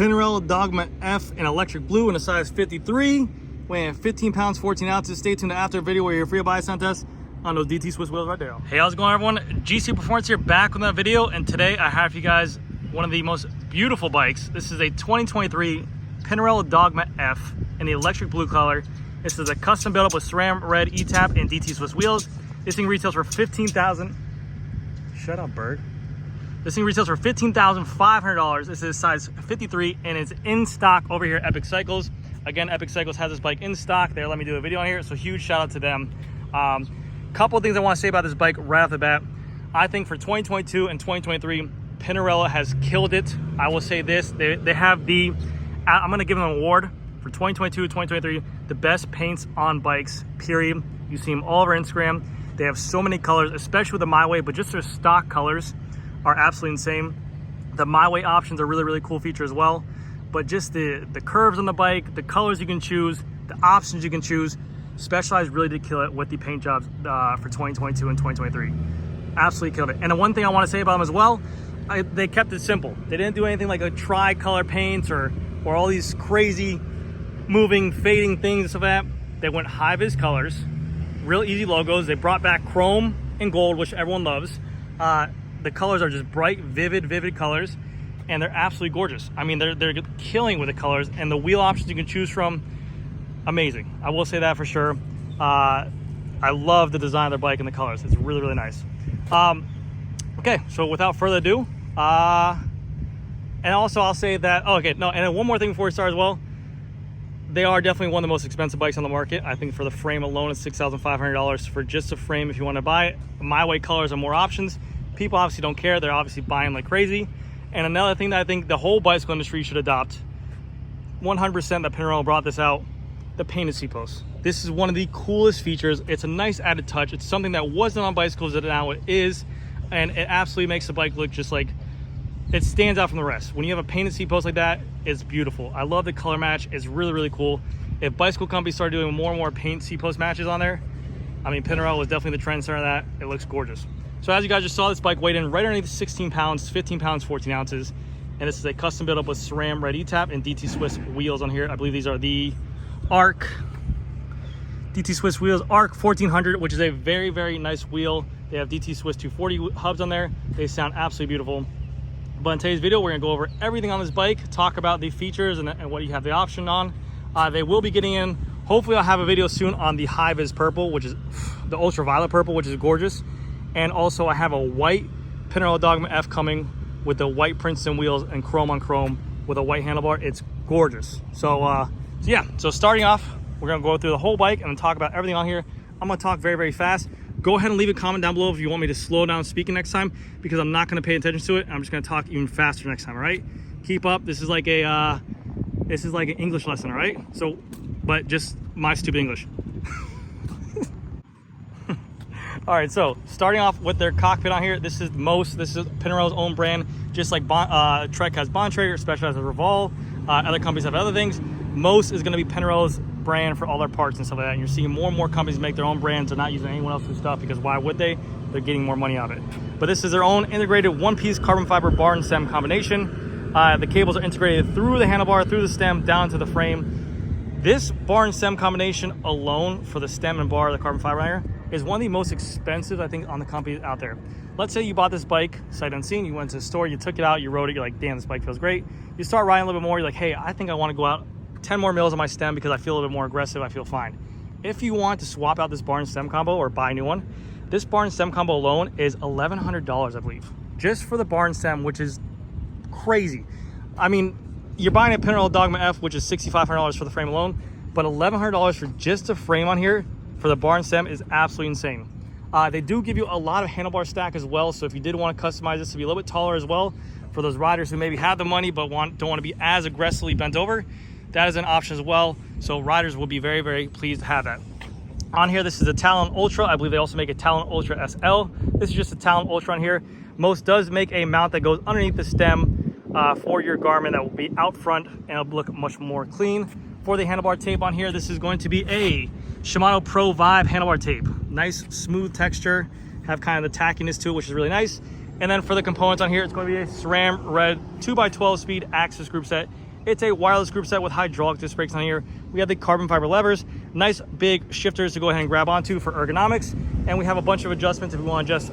Pinarello Dogma F in electric blue in a size 53, weighing 15 pounds, 14 ounces. Stay tuned to after video where you're free to buy a contest on those DT Swiss wheels right there. Hey, how's it going, everyone? GC Performance here, back with another video, and today I have for you guys one of the most beautiful bikes. This is a 2023 Pinarello Dogma F in the electric blue color. This is a custom build up with SRAM red E-tap and DT Swiss wheels. This thing retails for $15,000. Shut up, bird. This thing retails for $15,500. This is size 53 and it's in stock over here at Epic Cycles. Again, Epic Cycles has this bike in stock. They let me do a video on here, so huge shout out to them. Couple of things I want to say about this bike right off the bat. I think for 2022 and 2023, Pinarello has killed it. I will say this, they have the, I'm gonna give them an award for 2022 and 2023, the best paints on bikes, period. You see them all over Instagram. They have so many colors, especially with the My Way, but just their stock colors are absolutely insane. The My Way options are really, really cool feature as well. But just the curves on the bike, the colors you can choose, the options you can choose, Specialized really did kill it with the paint jobs for 2022 and 2023. Absolutely killed it. And the one thing I want to say about them as well, they kept it simple. They didn't do anything like a tri-color paints or all these crazy moving, fading things and stuff like that. They went high-vis colors, real easy logos. They brought back chrome and gold, which everyone loves. The colors are just bright, vivid colors, and they're absolutely gorgeous. I mean, they're killing with the colors, and the wheel options you can choose from, amazing. I will say that for sure. I love the design of their bike and the colors. It's really, really nice. Okay, so without further ado, and also I'll say that, oh, okay, no, and then one more thing before we start as well. They are definitely one of the most expensive bikes on the market. I think for the frame alone, it's $6,500 for just a frame if you want to buy it. My Way colors are more options. People obviously don't care. They're obviously buying like crazy. And another thing that I think the whole bicycle industry should adopt, 100% that Pinarello brought this out, the painted seat posts. This is one of the coolest features. It's a nice added touch. It's something that wasn't on bicycles that now it is. And it absolutely makes the bike look just like, it stands out from the rest. When you have a painted seat post like that, it's beautiful. I love the color match. It's really, really cool. If bicycle companies start doing more and more paint seat post matches on there, I mean, Pinarello was definitely the trendsetter of that. It looks gorgeous. So as you guys just saw, this bike weighed in right underneath 16 pounds, 15 pounds, 14 ounces. And this is a custom build up with SRAM red E-tap and DT Swiss wheels on here. I believe these are the ARC, DT Swiss wheels, ARC 1400, which is a very, very nice wheel. They have DT Swiss 240 hubs on there. They sound absolutely beautiful. But in today's video, we're gonna go over everything on this bike, talk about the features and what you have the option on. They will be getting in, hopefully I'll have a video soon on the high-vis purple, which is the ultraviolet purple, which is gorgeous. And also I have a white Pinarello Dogma F coming with the white Princeton wheels and chrome on chrome with a white handlebar. It's gorgeous. So yeah, so starting off, we're gonna go through the whole bike and talk about everything on here. I'm gonna talk very, very fast. Go ahead and leave a comment down below if you want me to slow down speaking next time, because I'm not gonna pay attention to it. I'm just gonna talk even faster next time, all right? Keep up. This is like an English lesson, all right? So, but just my stupid English. All right, so starting off with their cockpit on here, this is Pinarello's own brand. Just like Trek has Bontrager, Specialized has Revolve, other companies have other things. Most is gonna be Pinarello's brand for all their parts and stuff like that. And you're seeing more and more companies make their own brands. They're not using anyone else's stuff, because why would they? They're getting more money out of it. But this is their own integrated one-piece carbon fiber bar and stem combination. The cables are integrated through the handlebar, through the stem, down to the frame. This bar and stem combination alone for the stem and bar, the carbon fiber here, is one of the most expensive, I think, on the companies out there. Let's say you bought this bike sight unseen, you went to the store, you took it out, you rode it, you're like, damn, this bike feels great. You start riding a little bit more, you're like, hey, I think I want to go out 10 more mils on my stem because I feel a little bit more aggressive, I feel fine. If you want to swap out this bar and stem combo or buy a new one, this bar and stem combo alone is $1,100, I believe. Just for the bar and stem, which is crazy. I mean, you're buying a Pinarello Dogma F, which is $6,500 for the frame alone, but $1,100 for just a frame on here for the bar and stem is absolutely insane. They do give you a lot of handlebar stack as well, so if you did want to customize this to be a little bit taller as well, for those riders who maybe have the money but don't want to be as aggressively bent over, that is an option as well. So riders will be very, very pleased to have that. On here, this is a Talon Ultra. I believe they also make a Talon Ultra SL. This is just a Talon Ultra on here. Most does make a mount that goes underneath the stem for your Garmin that will be out front and it'll look much more clean. For the handlebar tape on here, this is going to be a Shimano Pro Vibe handlebar tape. Nice smooth texture, have kind of the tackiness to it, which is really nice. And then for the components on here, it's going to be a SRAM red 2x12 speed axis group set It's a wireless group set with hydraulic disc brakes on here. We have the carbon fiber levers, nice big shifters to go ahead and grab onto for ergonomics. And we have a bunch of adjustments if we want to just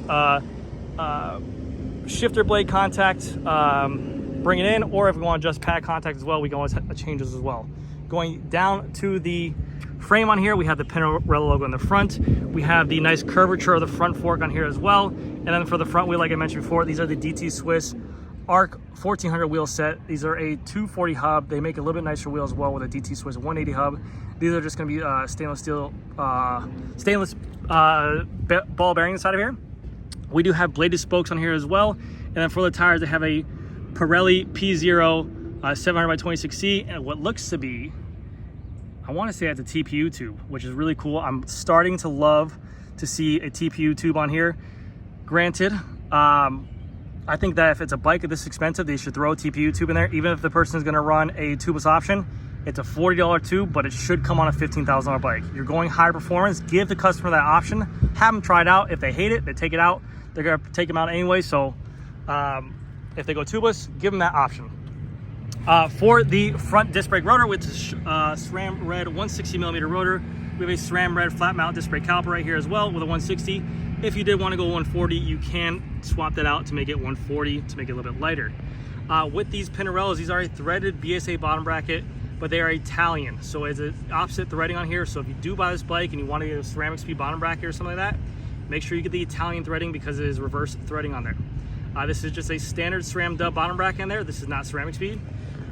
shifter blade contact, bring it in, or if we want to just pad contact as well, we can always change this as well. Going down to the frame on here, we have the Pinarello logo on the front. We have the nice curvature of the front fork on here as well. And then for the front wheel, like I mentioned before, these are the DT Swiss ARC 1400 wheel set. These are a 240 hub. They make a little bit nicer wheel as well with a DT Swiss 180 hub. These are just going to be stainless steel, ball bearing inside of here. We do have bladed spokes on here as well. And then for the tires, they have a Pirelli P0 700 by 26C and what looks to be, I want to say it's a TPU tube, which is really cool. I'm starting to love to see a TPU tube on here. Granted, I think that if it's a bike this expensive, they should throw a TPU tube in there. Even if the person is going to run a tubeless option, it's a $40 tube, but it should come on a $15,000 bike. You're going higher performance, give the customer that option, have them try it out. If they hate it, they take it out. They're going to take them out anyway. So if they go tubeless, give them that option. For the front disc brake rotor, which is SRAM red 160 millimeter rotor, we have a SRAM red flat mount disc brake caliper right here as well with a 160. If you did want to go 140, you can swap that out to make it 140 to make it a little bit lighter. With these Pinarellos, these are a threaded BSA bottom bracket, but they are Italian. So it's an opposite threading on here. So if you do buy this bike and you want to get a ceramic speed bottom bracket or something like that, make sure you get the Italian threading because it is reverse threading on there. This is just a standard SRAM dub bottom bracket in there. This is not ceramic speed.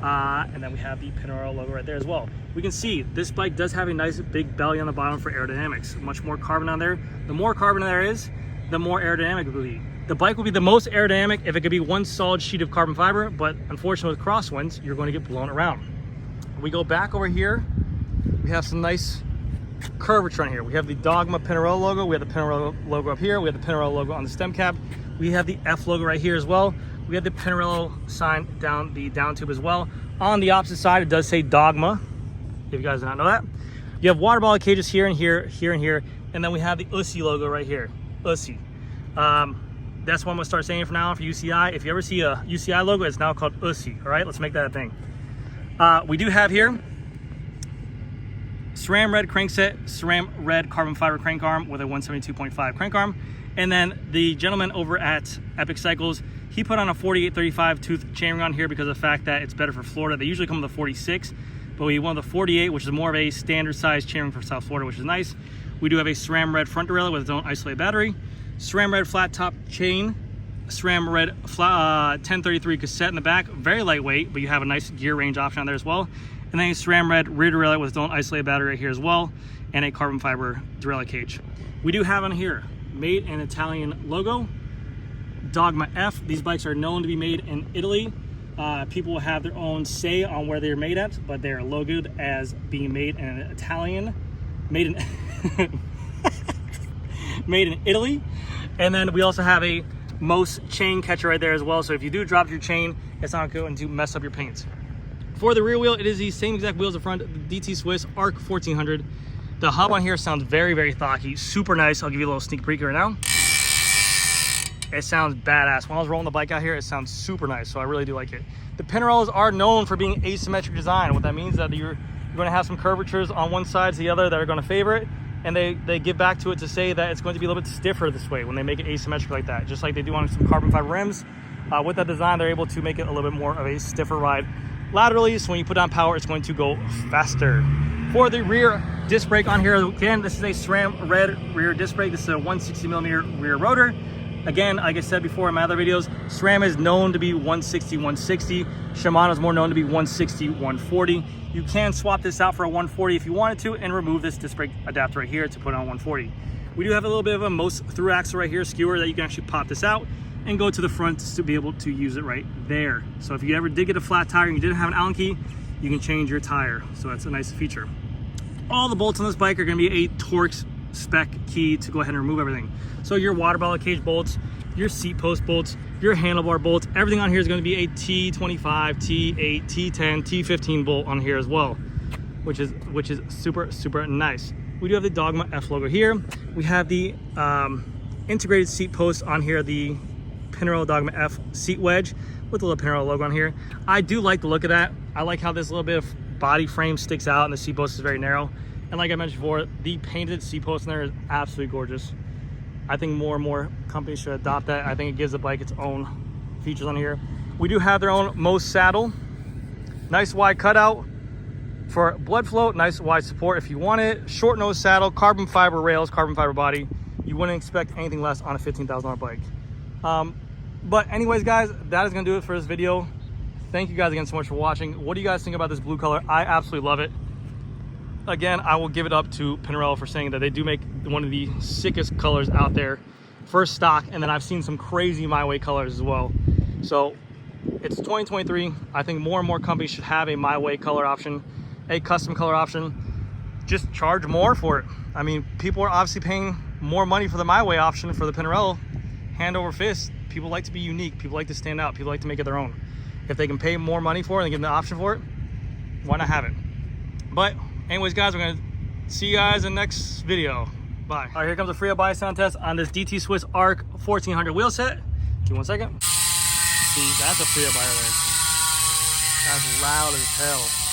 And then we have the Pinarello logo right there as well. We can see this bike does have a nice big belly on the bottom for aerodynamics. Much more carbon on there. The more carbon there is, the more aerodynamic it will be. The bike will be the most aerodynamic if it could be one solid sheet of carbon fiber, but unfortunately with crosswinds, you're going to get blown around. We go back over here, we have some nice curvature on here. We have the Dogma Pinarello logo, we have the Pinarello logo up here, we have the Pinarello logo on the stem cap, we have the F logo right here as well. We have the Pinarello sign down the down tube as well. On the opposite side, it does say Dogma, if you guys did not know that. You have water bottle cages here and here, here and here, and then we have the USI logo right here, USI. That's what I'm gonna start saying from now on for UCI. If you ever see a UCI logo, it's now called USI, all right? Let's make that a thing. We do have here SRAM red crankset, SRAM red carbon fiber crank arm with a 172.5 crank arm. And then the gentleman over at Epic Cycles, he put on a 4835 tooth chainring on here because of the fact that it's better for Florida. They usually come with a 46, but we went with a 48, which is more of a standard size chainring for South Florida, which is nice. We do have a SRAM red front derailleur with its own isolated battery, SRAM red flat top chain, SRAM red 1033 cassette in the back, very lightweight, but you have a nice gear range option on there as well. And then a SRAM red rear derailleur with its own isolated battery right here as well, and a carbon fiber derailleur cage. We do have on here, made in Italian logo, Dogma F. These bikes are known to be made in Italy. People will have their own say on where they're made at, but they're logoed as being made in Italian, made in made in Italy. And then we also have a Mose chain catcher right there as well. So if you do drop your chain, it's not going to mess up your paints. For the rear wheel, it is the same exact wheels in front, the DT Swiss ARC 1400. The hub on here sounds very, very thocky, super nice. I'll give you a little sneak peek right now. It sounds badass. When I was rolling the bike out here, it sounds super nice, so I really do like it. The Pinarellos are known for being asymmetric design. What that means is that you're going to have some curvatures on one side to the other that are going to favor it, and they give back to it to say that it's going to be a little bit stiffer this way when they make it asymmetric like that, just like they do on some carbon fiber rims. With that design, they're able to make it a little bit more of a stiffer ride laterally, so when you put down power, it's going to go faster. For the rear disc brake on here, again, this is a SRAM red rear disc brake. This is a 160 millimeter rear rotor. Again, like I said before in my other videos, SRAM is known to be 160, 160. Shimano is more known to be 160, 140. You can swap this out for a 140 if you wanted to and remove this disc brake adapter right here to put on 140. We do have a little bit of a Mose through axle right here, skewer, that you can actually pop this out and go to the front to be able to use it right there. So if you ever did get a flat tire and you didn't have an Allen key, you can change your tire. So that's a nice feature. All the bolts on this bike are going to be a Torx spec key to go ahead and remove everything. So your water bottle cage bolts, your seat post bolts, your handlebar bolts, everything on here is going to be a T25, T8, T10, T15 bolt on here as well, which is super, super nice. We do have the Dogma F logo here. We have the integrated seat post on here, the Pinarello Dogma F seat wedge with the little Pinarello logo on here. I do like the look of that. I like how this little bit of body frame sticks out and the seat post is very narrow. And like I mentioned before, the painted seat post in there is absolutely gorgeous. I think more and more companies should adopt that. I think it gives the bike its own features on here. We do have their own Most saddle. Nice wide cutout for blood flow, nice wide support if you want it. Short nose saddle, carbon fiber rails, carbon fiber body. You wouldn't expect anything less on a $15,000 bike. But anyways, guys, that is gonna do it for this video. Thank you guys again so much for watching. What do you guys think about this blue color? I absolutely love it. Again, I will give it up to Pinarello for saying that they do make one of the sickest colors out there for stock, and then I've seen some crazy My Way colors as well. So it's 2023. I think more and more companies should have a My Way color option, a custom color option. Just charge more for it. I mean, people are obviously paying more money for the My Way option for the Pinarello. Hand over fist. People like to be unique. People like to stand out. People like to make it their own. If they can pay more money for it and give them the option for it, why not have it? But anyways, guys, we're gonna see you guys in the next video. Bye. All right, here comes a free buy sound test on this DT Swiss Arc 1400 wheel set. Give me 1 second. See, that's a free buy right there. That's loud as hell.